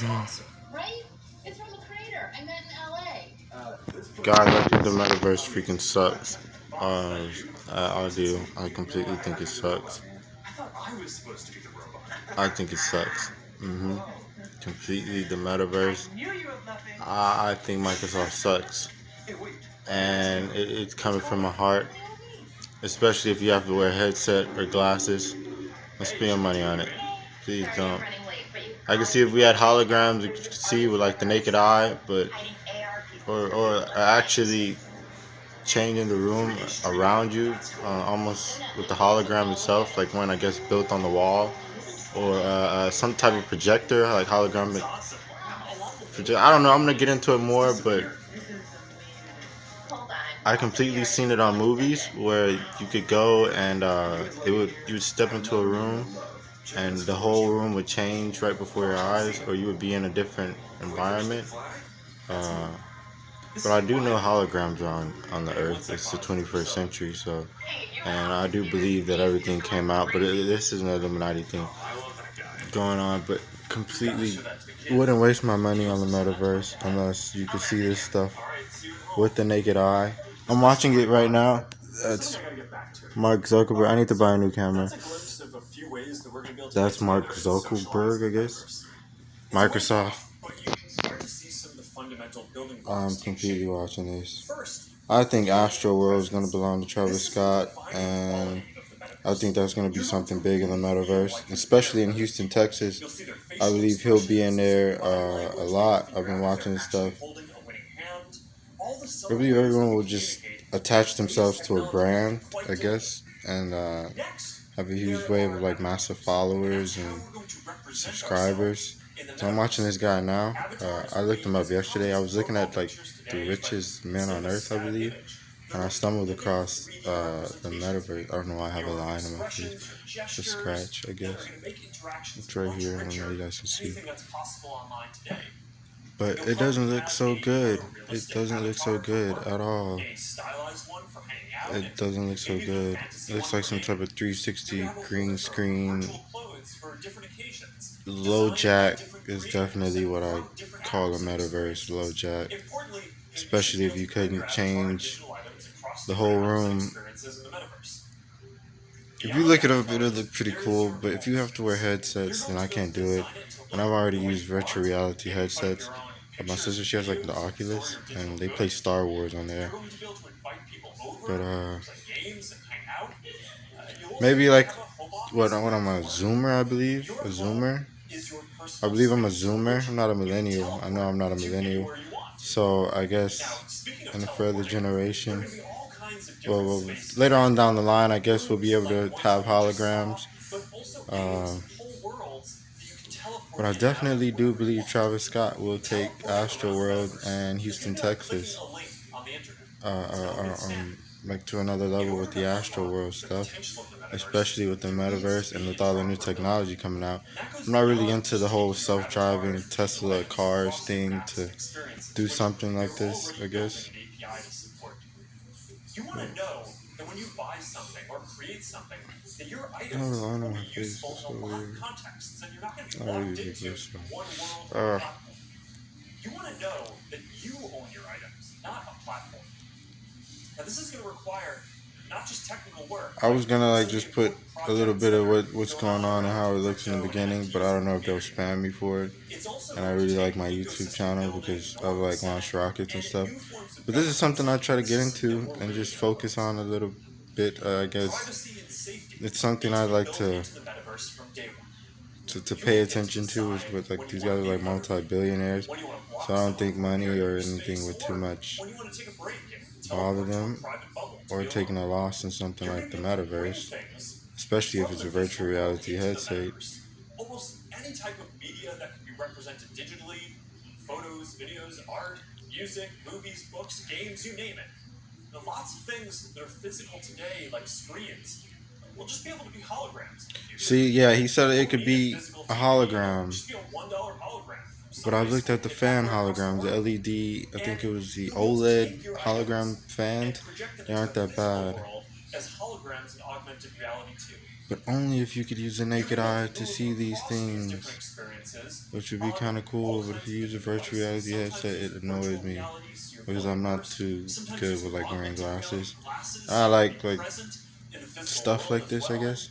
awesome, right? It's from a creator. I met in LA. Guys, I think the metaverse freaking sucks. I do. I completely think it sucks. I thought I was supposed to be the robot. I think it sucks. Completely the metaverse. I think Microsoft sucks, and it's coming from my heart. Especially if you have to wear a headset or glasses. Let's spend your money on it. Please don't. I can see if we had holograms, you could see with like the naked eye, but or actually changing the room around you, almost with the hologram itself, like one I guess built on the wall, or some type of projector, like hologramic projector. I don't know. I'm gonna get into it more, but I completely seen it on movies where you could go and you would step into a room and the whole room would change right before your eyes, or you would be in a different environment. Uh, but I do know holograms are on the earth. It's the 21st century, so, and I do believe that everything came out, but this is an Illuminati thing going on, but completely wouldn't waste my money on the metaverse unless you could see this stuff with the naked eye. I'm watching it right now. That's Mark Zuckerberg. I need to buy a new camera. That's Mark Zuckerberg, I guess. Microsoft. I'm completely watching this. I think Astro World is going to belong to Travis Scott, and I think that's going to be something big in the metaverse, especially in Houston, Texas. I believe he'll be in there a lot. I've been watching this stuff. I believe everyone will just attach themselves to a brand, I guess, and have a huge wave of like massive followers and subscribers. So I'm watching this guy now. I looked him up yesterday. I was looking at like the richest men on earth, I believe, and I stumbled across the metaverse. I don't know why I have a line on my face. It's a scratch, I guess. It's right here. I don't know if you guys can see. But it doesn't look so good. It doesn't look so good at all. It doesn't look so good. It looks like some type of 360 green screen. Low jack is definitely what I call a metaverse, low jack. Especially if you couldn't change the whole room. If you look it up, it'll look pretty cool, but if you have to wear headsets, then I can't do it. And I've already used virtual reality headsets. My sister, she has like the Oculus, and they play Star Wars on there. But maybe like what I'm a Zoomer, I believe. A Zoomer. I believe I'm a Zoomer. I'm not a millennial. I know I'm not a millennial. So I guess in a further generation, well, later on down the line, I guess we'll be able to have holograms. But I definitely do believe Travis Scott will take Astro World and Houston, Texas, like to another level with the Astro World stuff, especially with the metaverse and with all the new technology coming out. I'm not really into the whole self-driving Tesla cars thing to do something like this, I guess. You want to know that when you buy something or create something, that your items will be useful in a lot of contexts, and you're not going to be locked into one world. You want to know that you own your items, not a platform. Now, this is going to require not just technical work. I was gonna like just put a little bit of what's going on and how it looks in the beginning, but I don't know if they'll spam me for it. And I really like my YouTube channel because I've like launched rockets and stuff. But this is something I try to get into and just focus on a little bit. I guess it's something I like to pay attention to. Is with like these guys are like multi-billionaires, so I don't think money or anything would too much bother them, or taking a loss in something like the metaverse, especially if it's a virtual reality headset. Almost any type of media that can be represented digitally, photos, videos, art, music, movies, books, games, you name it. There are lots of things that are physical today, like screens, will just be able to be holograms. See, yeah, he said it could be a hologram. But I looked at the fan hologram, the LED, I think it was the OLED hologram fans. They aren't that bad. As holograms in augmented reality too. but only if you could use the naked eye to see these things, which would be kind of cool. But if you use a virtual reality headset, it annoys me because I'm not too good with like wearing glasses. I like stuff like this, I guess.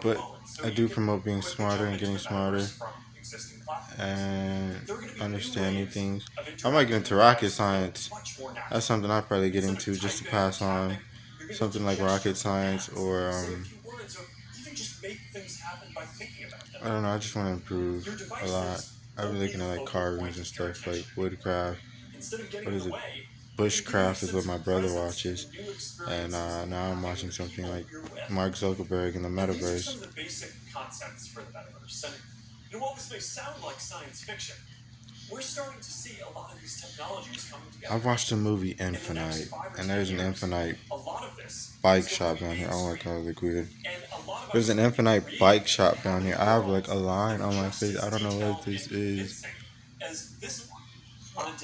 But I do promote being smarter and getting smarter and understanding things. I might get into rocket science. That's something I'd probably get into just to pass on. Something like rocket science or I don't know. I just want to improve a lot. I've been looking at like carvings and stuff like woodcraft. What is it? Bushcraft is what my brother watches, and now I'm watching something like Mark Zuckerberg in the Metaverse. I've watched the movie Infinite, and there's an Infinite bike shop down here. Oh my god, look weird. There's an Infinite bike shop down here. I have like a line on my face. I don't know what this is.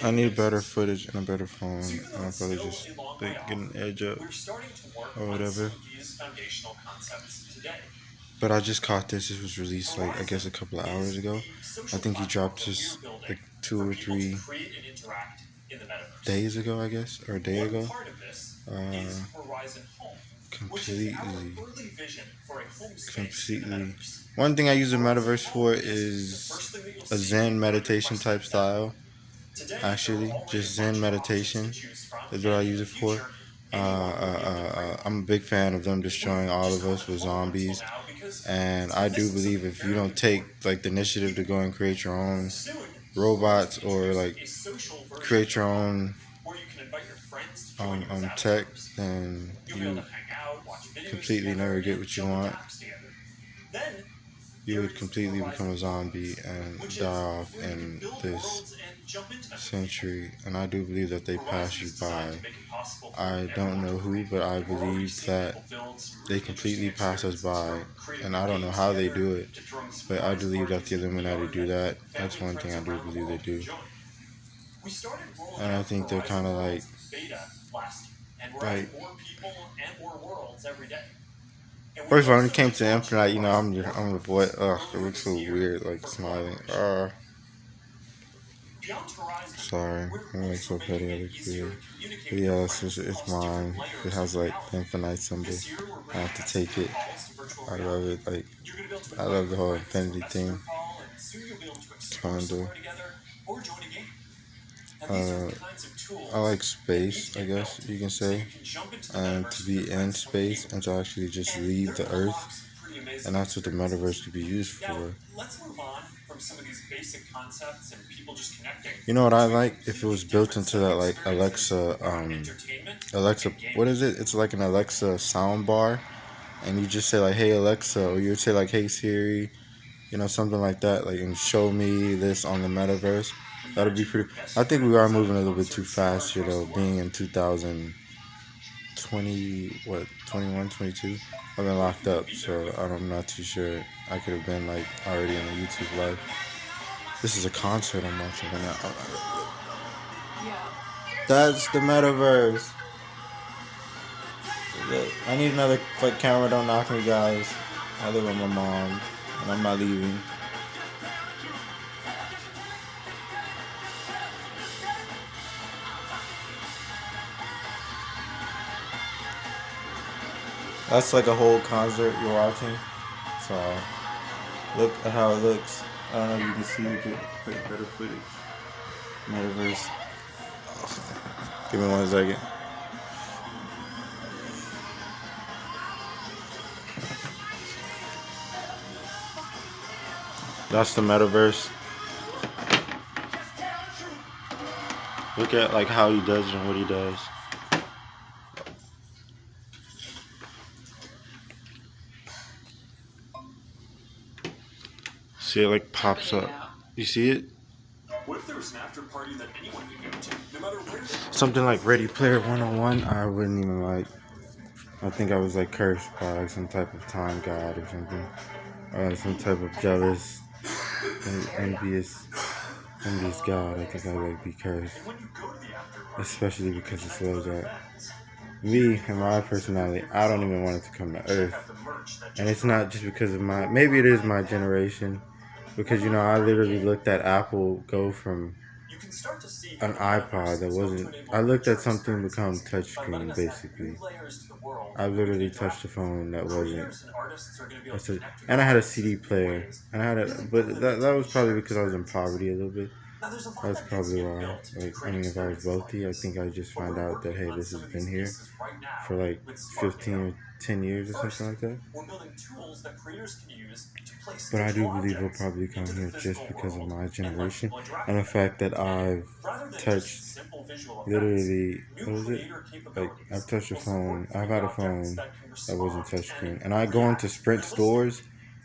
I need better footage and a better phone, and I'll probably just like get an edge up or whatever. But I just caught this. This was released like I guess a couple of hours ago. I think he dropped this like 2 or 3 days ago, I guess, or a day ago. Completely. One thing I use the metaverse for is a Zen meditation type style. Actually, just Zen meditation is what I use it for. I'm a big fan of them destroying all of us with zombies, and I do believe if you don't take like the initiative to go and create your own robots or like create your own tech, then you completely never get what you want. You would completely become a zombie and die off in this century, and I do believe that they pass you by. I don't know who, but I believe that they completely pass us by, and I don't know how they do it, but I believe that the Illuminati do that. That's one thing I do believe they do. And I think they're kind of like first of all, when it came to Infinite, you know, I'm the boy. Ugh, it looks so weird, like smiling. Sorry, I'm like so petty. I look weird. But yeah, it's mine. It has like the Infinite symbol. I have to take it. I love it. Like I love the whole infinity thing. Kinda. I like space, I guess you can say, and to be in space and to actually just leave the Earth, and that's what the metaverse could be used for. You know what I like? If it was built into that like Alexa, what is it? It's like an Alexa sound bar, and you just say like, "Hey Alexa," or you would say like, "Hey Siri," you know, something like that, like, and show me this on the metaverse. That'd be pretty. I think we are moving a little bit too fast, you know, being in 2020, 21, 22. I've been locked up, so I'm not too sure. I could have been like already in the YouTube live. This is a concert I'm watching right now. That's the metaverse. I need another like camera. Don't knock me, guys. I live with my mom, and I'm not leaving. That's like a whole concert you're watching. So look at how it looks. I don't know if you can see it, get better footage. Metaverse. Give me 1 second. That's the metaverse. Look at like how he does it and what he does. See, it like pops up. You see it? What if there was an after party that anyone could go to, no matter where? Something like Ready Player 101, I wouldn't even like. I think I was like cursed by like some type of time god or something. Or some type of jealous, envious god. I think I would like be cursed. Especially because it's like that. me and my personality, I don't even want it to come to Earth. And it's not just because of maybe it is my generation. Because, I literally looked at Apple go from an iPod that wasn't. I looked at something become touchscreen, basically. I literally touched a phone that wasn't. And I had a CD player. And I had but that was probably because I was in poverty a little bit. That's probably why. Like, I mean, if I was wealthy, I think I'd just find out that, hey, this has been here for like 15 or 10 years or something like that. But I do believe it'll probably come here just because of my generation and the fact that I've touched literally, what was it? Like, I've touched a phone, I've had a phone that wasn't touchscreen. And I go into Sprint stores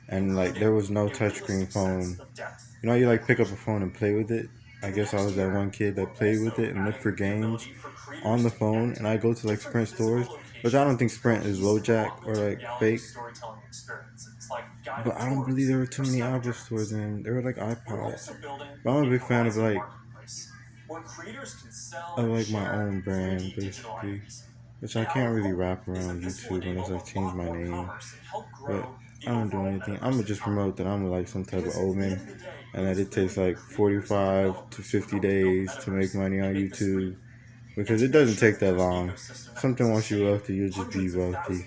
and, like, there was no touchscreen phone. You like pick up a phone and play with it? I guess I was that one kid that played with it and looked for games on the phone. And I go to like Sprint stores, which I don't think Sprint is LoJack or like fake. But I don't believe there were too many Apple stores in. There were like iPods. But I'm a big fan of like my own brand basically. Which I can't really rap around YouTube unless I change my name. But I don't do anything. I'm gonna just promote that I'm like some type of old man and that it takes like 45 to 50 days to make money on YouTube. Because it doesn't take that long. Something once you're wealthy, you'll just be wealthy.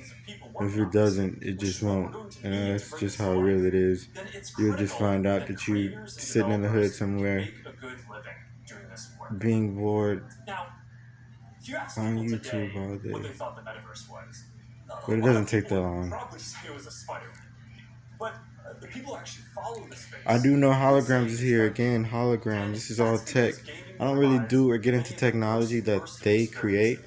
If it doesn't, it just won't. And that's just how real it is. You'll just find out that you're sitting in the hood somewhere, being bored on YouTube all day. But it doesn't take that long. I do know holograms is here again. Holograms. This is all tech. I don't really do or get into technology that they create.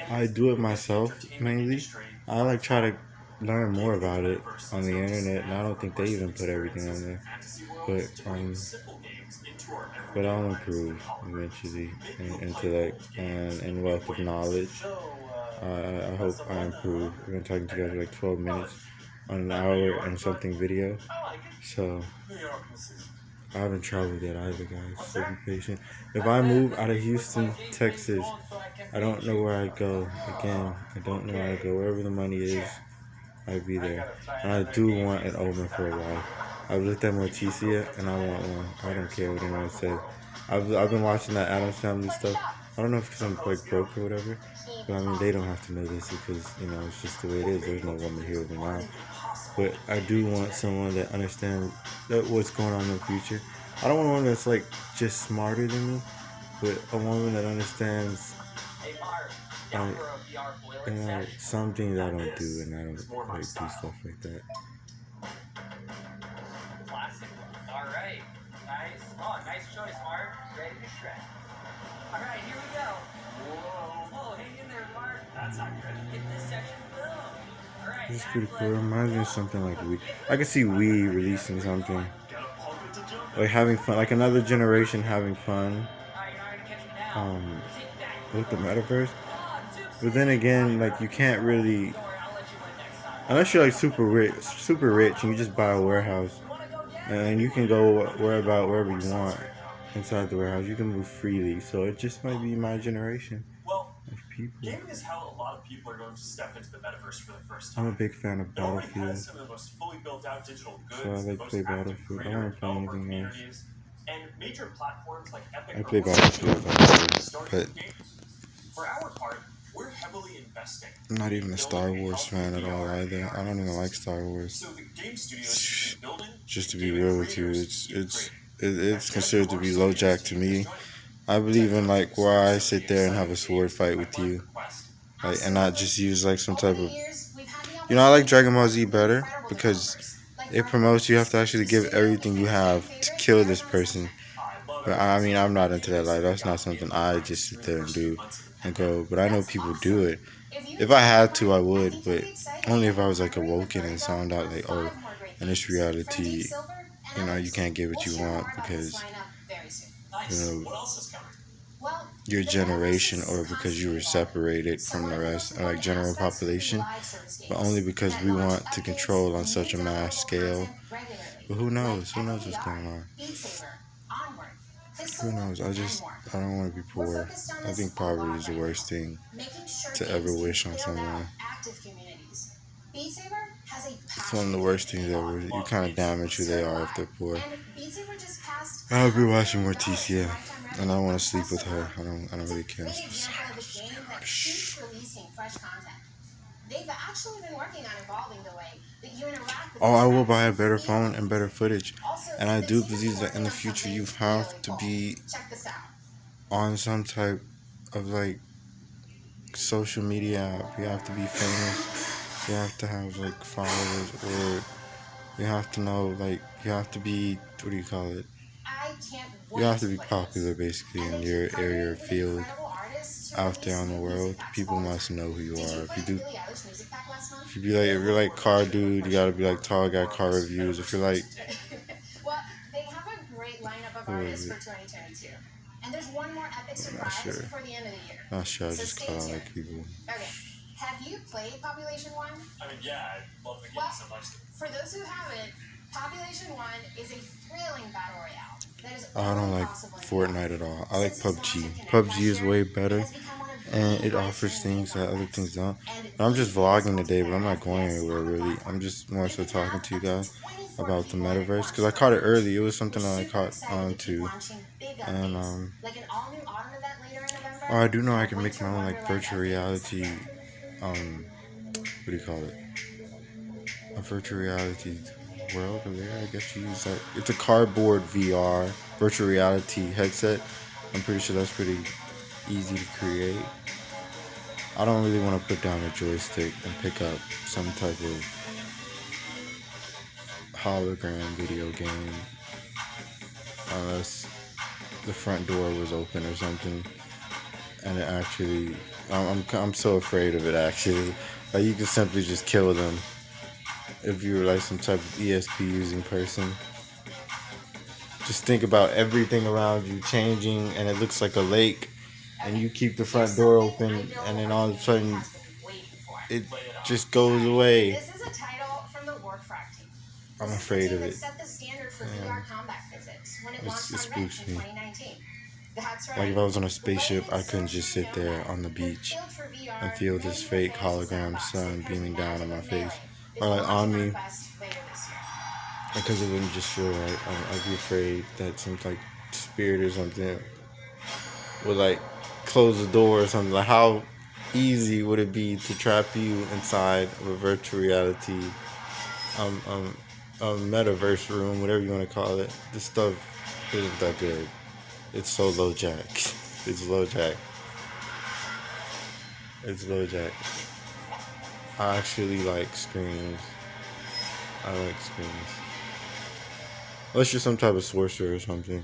I do it myself mainly. I like try to learn more about it on the internet, and I don't think they even put everything on there. But I'll improve eventually in intellect and wealth of knowledge. I hope I improve. We've been talking to you guys for like 12 minutes on an hour and something video. So I haven't traveled yet either, guys. So be patient. If I move out of Houston, Texas, I don't know where I'd go. Again, I don't know where I'd go. Wherever the money is, I'd be there. And I do want an Omen for a while. I've looked at Morticia and I want one. I don't care what anyone says. I've been watching that Addams Family stuff. I don't know if I'm like broke or whatever, but I mean they don't have to know this because it's just the way it is. There's no woman here with me now. But I do want someone that understands what's going on in the future. I don't want one that's like just smarter than me, but a woman that understands some things I don't do, and I don't like do stuff like that. Classic. All right. Nice. Oh, nice choice, Mark. Ready to shred. All right, here we go. Whoa, hang in there, Mark. That's not good. Hit this section. Boom. All right. This is pretty cool. It reminds me of something like Wii. I can see Wii releasing something. Like having fun, like another generation having fun. With the metaverse. But then again, like you can't really, unless you're like super rich, and you just buy a warehouse, and you can go wherever you want inside the warehouse. You can move freely. So it just might be my generation of people. Gaming is how a lot of people are going to step into the metaverse for the first time. I'm a big fan of Battlefield. Some of the most fully built out digital goods, So I like to play Battlefield. I don't play anything else. And major platforms like Epic I play Battlefield, but for our part, we're heavily investing. I'm not even a Star Wars fan at all either. I don't even like Star Wars. So the game studios building, just to be real with you, it's considered to be LoJack to me. I believe in like where I sit there and have a sword fight with you, like, and not just use like some type of. I like Dragon Ball Z better because it promotes you have to actually give everything you have to kill this person. But I mean, I'm not into that life. That's not something I just sit there and do and go. But I know people do it. If I had to, I would, but only if I was like awoken and found out like, oh, in this reality, you can't get what you want because your generation or because you were separated from the rest, or like general population, but only because we want to control on such a mass scale. But who knows? Who knows what's going on? Who knows? I don't want to be poor. I think poverty is the worst thing to ever wish on someone. It's one of the worst things ever. You kind of damage who they are if they're poor. I'll be watching more TCF, and I want to sleep with her. I don't really care. They've actually been working on evolving the way that you interact with. Oh, I will buy a better phone and better footage. And I do believe that in the future you have to be on some type of like social media app. You have to be famous. You have to have like followers, or you have to know, like, you have to be, what do you call it? You have to be popular basically in your area or field out there on the world. People must know who you are. If you're like car dude, you gotta be like tall guy car reviews. If you're like, well, they have a great lineup of artists for 2022, and there's one more epic surprise before the end of the year. Not sure. I just call out like people. Okay, have you played Population 1? I mean, yeah, I love the game so much. For those who haven't, Population 1 is a thrilling battle royale that is I don't like Fortnite at all. I like PUBG. PUBG is way better, and it offers things that other things don't. I'm just vlogging today, but I'm not going anywhere really. I'm just more so talking to you guys about the metaverse, because I caught it early. It was something that I caught on to, and oh, I do know I can make my own like virtual reality. What do you call it? A virtual reality world over there. I guess you use that. It's a cardboard VR virtual reality headset. I'm pretty sure that's pretty easy to create. I don't really want to put down a joystick and pick up some type of hologram video game unless the front door was open or something, and it actually, I'm so afraid of it actually. Like, you can simply just kill them if you're like some type of ESP using person. Just think about everything around you changing, and it looks like a lake, and you keep the front door open, and then all of a sudden it just goes away. This is a title from the Warcraft team. I'm afraid of it. Set the standard for VR combat physics when it launched It on Reddit spooks in me. 2019. That's right. Like if I was on a spaceship, I couldn't just sit there on the beach and feel this fake hologram sun beaming down on my face, or like on me, because it wouldn't just feel right. I'd be afraid that some like spirit or something would like close the door or something. Like, how easy would it be to trap you inside of a virtual reality a metaverse room, whatever you want to call it? This stuff isn't that good. It's so low jack. It's low jack. It's low jack. I actually like screens. I like screens. Unless you're some type of sorcerer or something,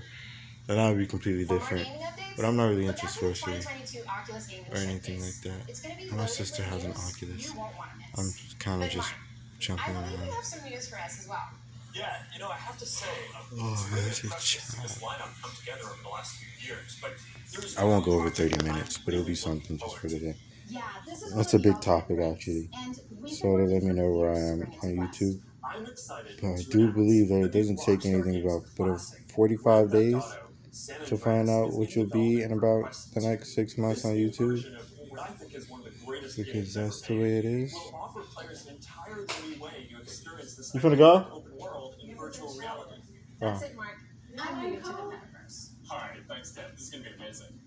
then that would be completely different. But I'm not really into sorcery or anything like that. My sister has an Oculus. I'm kind of just jumping around. Yeah, you know, I have to say, There's a child. this lineup come together over the last few years, but I won't go over 30 minutes, but it'll be something just for today. That's a big topic, actually. So to let me know where I am on YouTube. But I do believe that it doesn't take anything about 45 days to find out what you'll be in about the next 6 months on YouTube, because that's the way it is. You finna go? That's it, Mark. I'm new to the metaverse. Alright, thanks, Deb. This is gonna be amazing.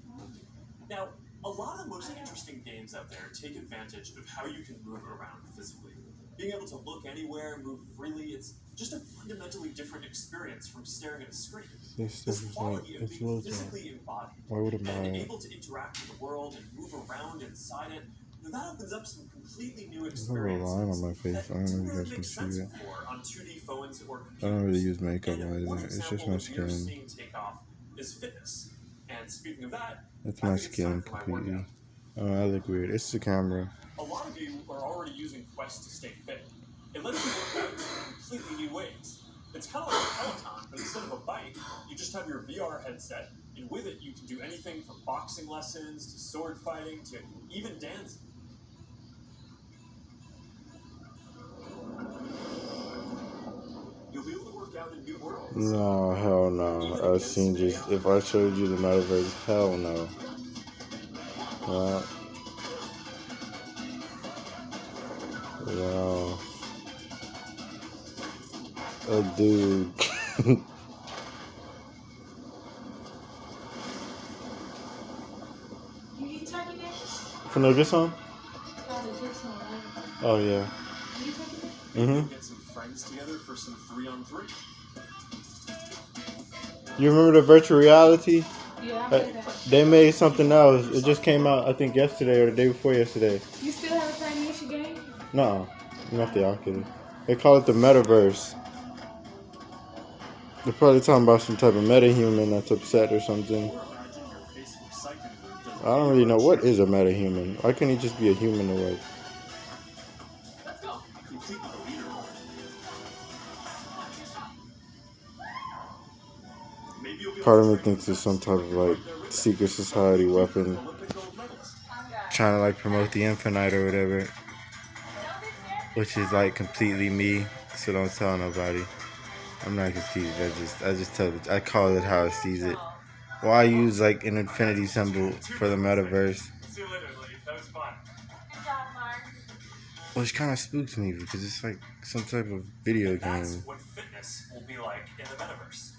Now, a lot of the most interesting games out there take advantage of how you can move around physically. Being able to look anywhere, move freely, it's just a fundamentally different experience from staring at a screen. This quality of being physically physically embodied Why would it and matter? able to interact with the world and move around inside it, that opens up some completely new There's a little line on my face. I don't know if you guys can see it. on 2D phones or I don't really use computers. makeup And one either. It's just example my that we are skin. seeing take off is fitness. And speaking of that, That's I my think it's time skin for my completely. workout. I look weird. It's the camera. A lot of you are already using Quest to stay fit. It lets you work out in completely new ways. It's kind of like a Peloton, but instead of a bike, you just have your VR headset, and with it you can do anything from boxing lessons to sword fighting to even dancing. You'll be able to work out in new worlds. No, hell no. I've seen just, if I showed you the metaverse, hell no. Wow. A dude. You eat turkey neck? Can I get some? Oh, the chips on there. Oh, yeah. You eat turkey neck? Maybe we'll get some friends together for some 3-on-3. You remember the virtual reality? Yeah, I played that. They made something else. It just came out, I think, yesterday or the day before yesterday. You still haven't played the issue game? No, not the Oculus. They call it the Metaverse. They're probably talking about some type of metahuman that's upset or something. Or imagine your Facebook psychic group does I don't really know what is a metahuman. Why can't he just be a human away? Let's go. Complete with a leaderboard. Maybe you'll be Part of able me to thinks it's some type of like secret society weapon Olympic gold medalist. trying to like promote the infinite or whatever, which is like completely me. So don't tell nobody. I'm not confused. I just tell it. I call it how I sees it. Why use like an infinity symbol for the metaverse? See you later, lady. That was fun. Good job, Mark. Which kind of spooks me because it's like some type of video That's game. what fitness will be like in the metaverse.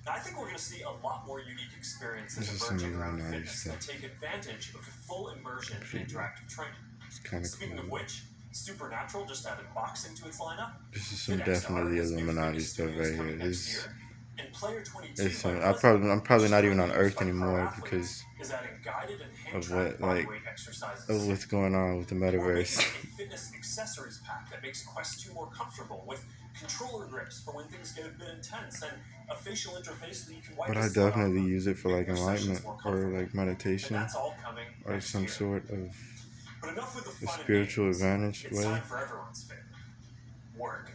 Now, I think we're going to see a lot more unique experiences This is emerging some around really nice fitness that stuff. take advantage of the full immersion in interactive training. It's kind of Speaking of cool. which, Supernatural just added boxing to its lineup. This is some FitXR definitely has new Illuminati fitness stuff studios right coming here. next This year. And Player 22 it's by I'm probably not even on Blizzard, Earth by anymore pro because athletes, is adding guided and of hand-tracked what like bodyweight exercises. of what's going on with the Or maybe metaverse. a fitness accessories pack that makes Quest 2 more comfortable with controller grips for when things get a bit intense and a facial interface that you can wipe But the I sweat off definitely of. use it for like Make your sessions enlightenment more or comfortable. like And meditation that's all coming or next some year. sort of But enough with the a fun and spiritual games. advantage It's way. time for everyone's favorite. Work.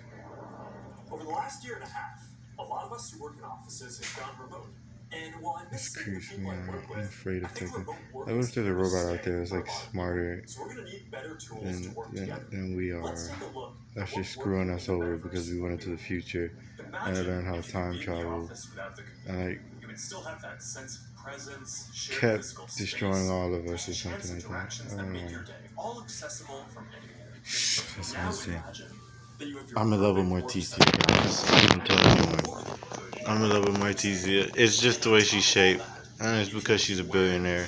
Over the last year and a half, a lot of us who work in offices have gone remote. And while I miss This seeing the creeps people me I out. work I'm with, afraid I of think taking. remote work What if is there's a here to robot stay out there that's for a like lot of people. smarter So we're going to need better tools to work together. than we Let's are? take a look That's at just what screwing working us in the over metaverse because we went into the future and I Imagine learned how if you time could be in the travel office without the computer. and like You would still have that sense of presence, shared kept physical destroying space, all of us or chance something like that. interactions I that don't make know. your day all accessible from anywhere. That's Now insane. imagine that you have your I'm in love with perfect Morticia, workspace. guys. I'm telling anyone. I'm in love with Morticia. It's just the way she's shaped. And it's because she's a billionaire.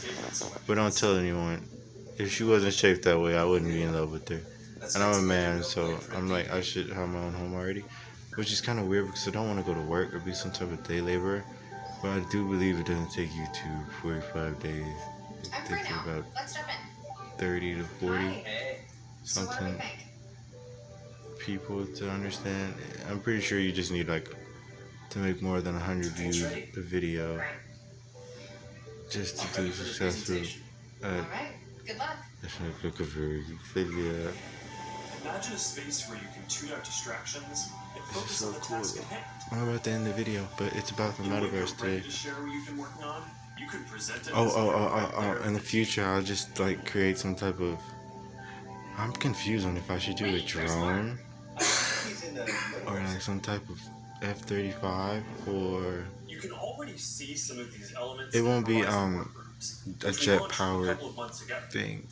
But don't tell anyone. If she wasn't shaped that way, I wouldn't be in love with her. And I'm a man, so I'm like, I should have my own home already. Which is kind of weird because I don't want to go to work or be some type of day laborer. But I do believe it doesn't take you to 45 days. It I'm free takes you now. about Let's jump in. 30 to 40 Hey. So what do we something think? people to understand. I'm pretty sure you just need like to make more than 100 views a video Right. just to do successful. All right. Good luck. Look for video. Imagine a space where you can tune out distractions and This is focus so on the cool. task at hand. I'm about to end the video, but it's about the You know, when you're metaverse ready today. to share what you've been working on, you could present it as if you're right there. In the future, I'll just like create some type of. I'm confused on if I should do a drone or like some type of F-35 or You can already see some of these elements. it won't be in Horizon Workrooms, a which we jet launched powered a couple of months ago. thing.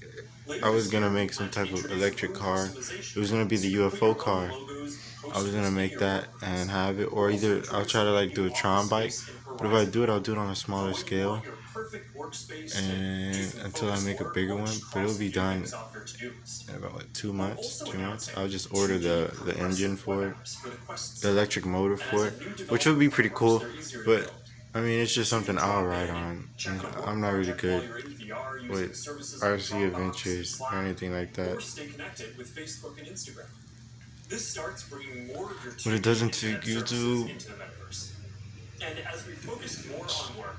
Later I was this gonna year, make we some plan to type of introduce electric room car. customization. It was gonna be the So put UFO your own car. logos, I was gonna posters make in your that workrooms. and have it, or We're either also I'll try to like do a introducing Tron new bike. office space in But if I Horizon do it, I'll do it on a Workrooms. smaller So when you scale. want your perfect workspace And do some until I focused make a work bigger or one, just but it'll be cross a few done things off your to-do list. in about like We're 2 months, also 3 months. announcing I'll just 2D order the progressive engine web for it, apps for the Quest the electric motor And for as it, a new which would be development pretty frameworks, cool. they're easier to But build. I mean, it's just So you something can I'll drop ride in, on. check And out a work I'm not really project while good you're in VR using with services like RC Dropbox, Adventures or Slack, anything like that. or stay connected with Facebook and Instagram. This starts bringing more of your But it 2D doesn't internet take services YouTube. into the metaverse. And as we focus more on work,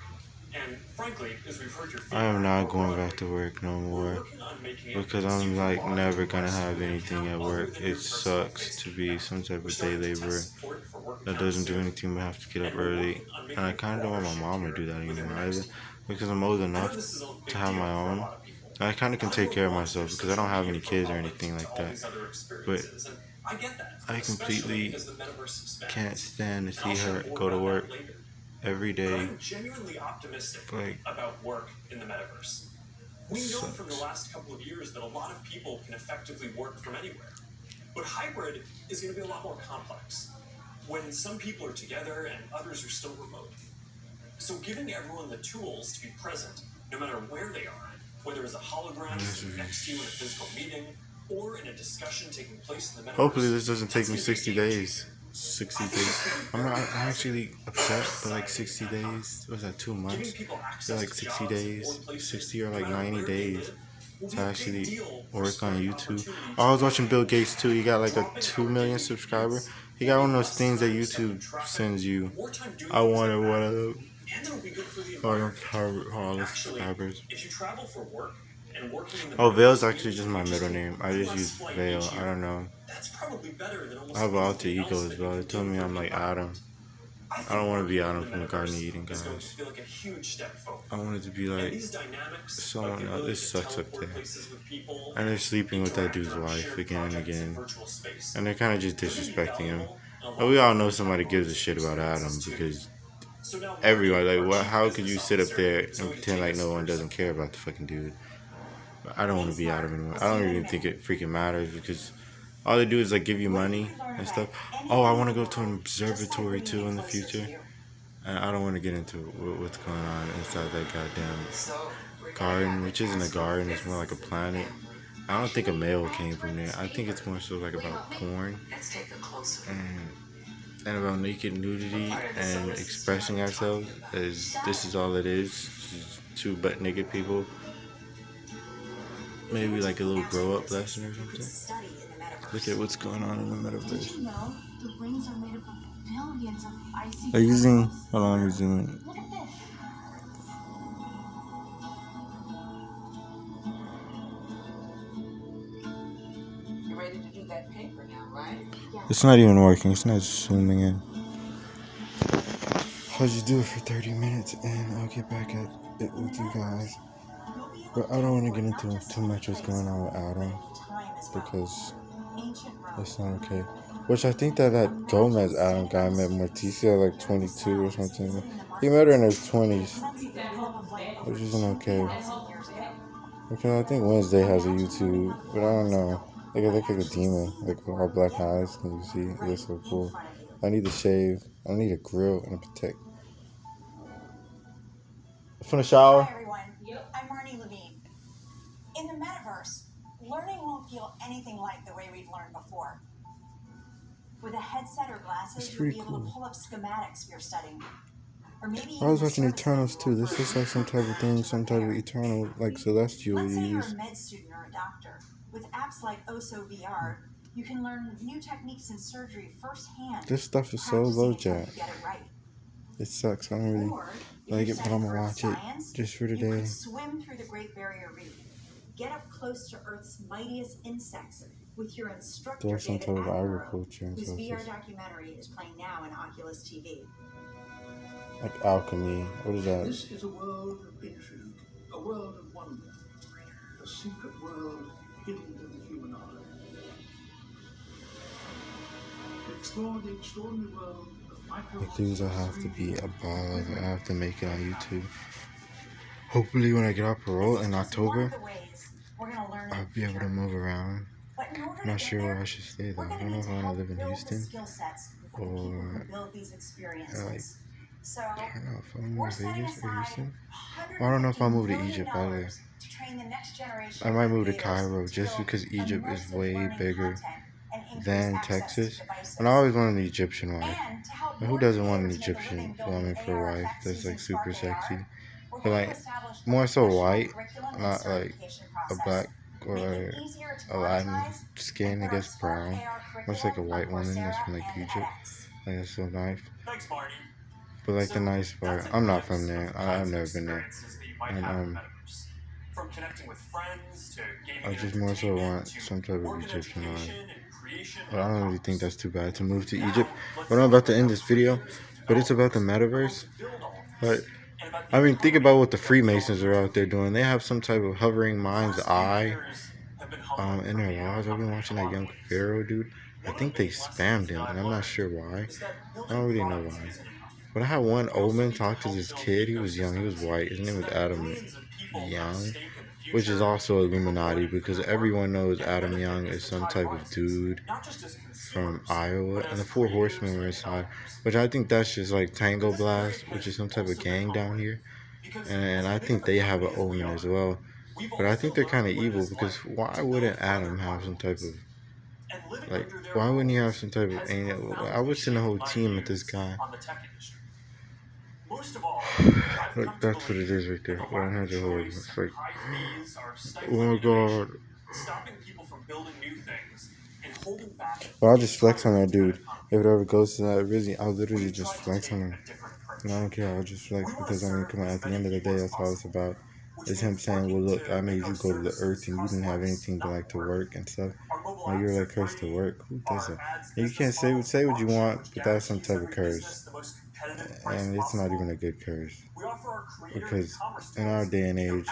and frankly, as we've heard your I am feedback not more going broadly, back to work no we're more working on making it because I'm easier like to log never into gonna our have student anything account at other work. than your It personal sucks to Facebook be account. some type We're of day starting to laborer test support for work that accounts doesn't do soon. anything but have to get up And we're early. working on And making I a kind of don't want my broader mom to shift do that here within anymore the either next year. because I'm old I know enough this is a to big have deal my for a own. lot of people. I kind of can Not take care of everyone wants their myself because I don't social have any media kids or profile anything linked like to all that. these other But experiences, and I get that. I completely especially as the metaverse expands. can't stand to And I'll see share her more go to about work that later. every But day. I'm genuinely optimistic Like, about work in the metaverse. We know from the sucks. last couple of years that a lot of people can effectively work from anywhere. But hybrid is going to be a lot more complex, when some people are together and others are still remote. So giving everyone the tools to be present, no matter where they are, whether it's a hologram sitting next to you in a physical meeting, or in a discussion taking place in the metaverse. Hopefully this doesn't take me that's gonna 60 be a game days. 60 days. I'm actually upset, but like 60 days. Was that 2 Giving months? people They're access like to 60 jobs and days, workplaces, 60 or like no matter 90 where they days live, will to be a big actually deal for work on spreading YouTube. opportunity I was to watching Bill Gates too. He got like a dropping 2 our million daily subscriber. commutes, He got one of those less things that time stuck in YouTube traffic, sends you. more time doing I things wanted that one matter. of them. And it'll be good for the Or environment. all the Actually, subscribers. if you travel for work and working in the Oh, Vale's metaverse actually means just that my you just middle take name. I one just less use flight Vale. each I year, don't know. that's probably better than I almost have an alter anything ego else as that you well. They can told do me for I'm the like environment. Adam. I I don't want to be working Adam in from the the Garden of metaverse Eden, is going to guys. feel like a huge step forward. I wanted to be And like these dynamics, like someone the else. ability This to sucks up teleport there. places with people, And they're sleeping with that interact dude's around wife shared again and projects in again. virtual space, And they're kind of just they're going to be disrespecting him. valuable in a But lot we all more know than somebody gives a capitalist shit about Adam experiences too. because So now everyone, Marty, like, our what? chief How could you business sit up officer, there is and going to pretend take like us no one through doesn't some care about the fucking dude? But I don't want to be Adam anymore. I don't even think it freaking matters because all they do is like give you money and stuff. Oh, I want to go to an observatory too in the future. And I don't want to get into what's going on inside that goddamn garden, which isn't a garden, it's more like a planet. I don't think a male came from there. I think it's more so like about porn and about naked nudity and expressing ourselves as this is all it is. This is two butt naked people. Maybe like a little grow up lesson or something. Look at what's going on in the metaverse. Did you know the rings are made up of billions of icy Are you using? crystals? Hold on, I'm zooming. Look at this. You're ready to do that paper now, right? It's not even working. It's not zooming in. I'll just do it for 30 minutes and I'll get back at it with you guys. But I don't want to get into too much what's going on with Adam because it's not okay. Which I think that Gomez Adam guy met Morticia at like 22 or something. He met her in his 20s, which isn't okay. Because I think Wednesday has a YouTube, but I don't know. They look like a demon, like with all black eyes. Can you see? It looks so cool. I need to shave. I need a grill and a protect. From the shower. Hi everyone, I'm Marnie Levine. In the metaverse, learning won't feel anything like the way we've learned before. With a headset or glasses, It's you'll be pretty able to cool. pull up schematics for your studying. Or maybe I was even watching the Eternals services too. you This offer looks like some type of thing, some type of eternal, like celestial Let's say you you're use. a med student or a doctor. With apps like OSO VR, you can learn new techniques in surgery firsthand. This stuff is so practicing low until you jack. get it right. It sucks. I don't really Or, if like you're it, but studying I'm gonna Earth watch it science, just for you today. could swim through the Great Barrier Reef. Get up close to Earth's mightiest insects with your instructor, There's some David type of Attenborough, agriculture and whose stuff. VR documentary is playing now on Oculus TV. Like alchemy. What is that? This is a world of intrigue, a world of wonder, a secret world hidden to the human eye. Explore the extraordinary world of micro. Like things I have to be a baller. I have to make it on YouTube. Hopefully when I get out parole in October, I'll be able to move around. I'm not sure where I should stay though. I don't know if I want to live in Houston or like, I don't know if I want to move to Vegas or Houston. Or I don't know if I'll move to Egypt either. I might move to Cairo just because Egypt is way bigger than Texas. And I always wanted an Egyptian wife. And who doesn't want an Egyptian woman for a wife that's like super sexy? But like more so white, not like a black or a Latin skin, I guess brown. Much like a white woman that's from like Egypt. Like that's so nice. Thanks, Marty. But like the So, nice part, that's a I'm not glimpse from of there. the I've kinds of never been there. experiences that you might And have in the metaverse. From connecting with friends to gaming I and just more so entertainment want to some type of work and Egyptian wife. education and creation But I and don't really think commerce. that's too bad to move to Now, Egypt. let's But I'm about to talk end about this video. the But it's about the developers metaverse. who build all But this, and about the I mean, think about what the economy Freemasons are out there doing. They have some type of hovering mind's the last few eye years have been humbling in for their me. laws. I've been watching that young Pharaoh dude. I think they spammed him, and I'm not sure why. I don't really know why. But I had one old man talk to this kid. He was young. He was white. His name was Adam Young, which is also Illuminati because everyone knows Adam Young is some type of dude from Iowa, and the Four Horsemen were inside, which I think that's just like Tango Blast, which is some type of gang down here, and I think they have an omen as well. But I think they're kind of evil because why wouldn't Adam have some type of like? Why wouldn't he have some type of? I would send a whole team at this guy. Like, that's what it is right there. 100 horror. It's like, oh my god. Well, I'll just flex on that dude. If it ever goes to that, really, I'll literally just flex on him. And I don't care. I'll just flex because I mean, come on. At the end of the day, that's all it's about. It's him saying, "Well, look, I made you go to the earth, and you didn't have anything but like to work and stuff. Now you're like cursed to work. Who does that? And you can't say what you want, but that's some type of curse." And it's not even a good curse. Because in our day and age,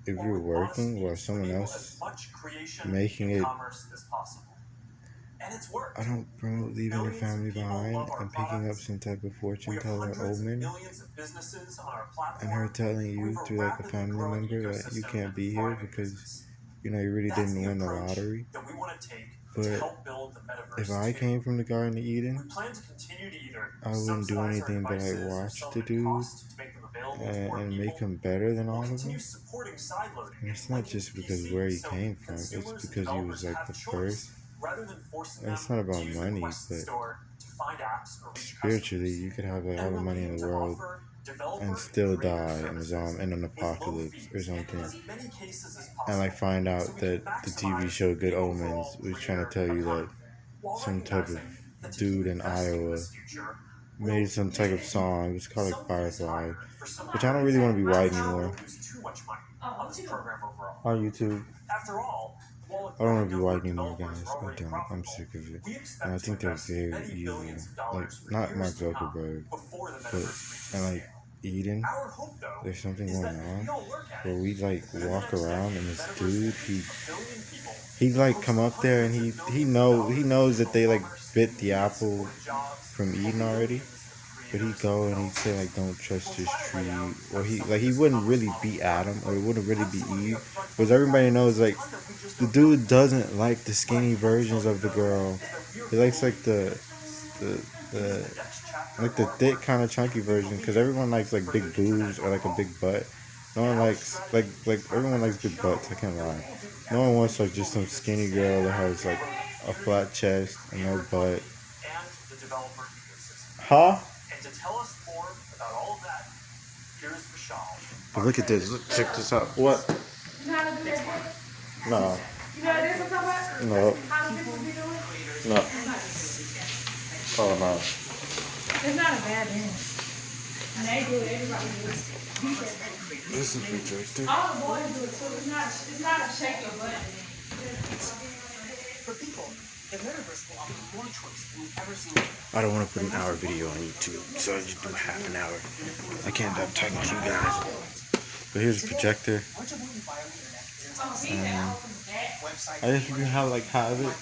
if you're working while someone else making it, I don't promote leaving your family behind and picking up some type of fortune teller omen and her telling you through like a family member that you can't be here because you know you really didn't win the lottery. But if I came from the Garden of Eden, I wouldn't do anything but like watch the dude and make him better than all of them. And it's not just because where he came from, it's because he was like the first. And it's not about money, but spiritually, you could have like all the money in the world and still die in an apocalypse or something. And like find out that the TV show Good Omens was trying to tell you that some type of dude in Iowa made some type of song. It was called like Firefly, which I don't really want to be white anymore. On YouTube. I don't want to be white anymore, guys. I don't. I'm sick of it. And I think they're very evil. Like, not Mark Zuckerberg, but, and like, Eden, there's something going on where we like walk around and this dude, he like come up there and he knows that they like bit the apple from Eden already, but he'd go and he'd say like don't trust this tree, or he wouldn't really be Adam, or it wouldn't really be Eve, because everybody knows like the dude doesn't like the skinny versions of the girl. He likes like the thick kind of chunky version, because everyone likes like big boobs or like a big butt. No one likes like everyone likes big butts. I can't lie. No one wants like just some skinny girl that has like a flat chest and no butt. Huh? But look at this. Look, check this out. What? You know how to do that? No. You know what this is talking about? No. How the people be doing? No. Oh no. It's not a bad dance. And they do it, everybody do it. This is projected. All the boys do it too. It's not a shaker, but For people, the metaverse will offer more choice than we've ever seen. I don't want to put an hour video on YouTube, so I just do half an hour. I can't end up talking to you guys. But here's a projector. I just have like have it.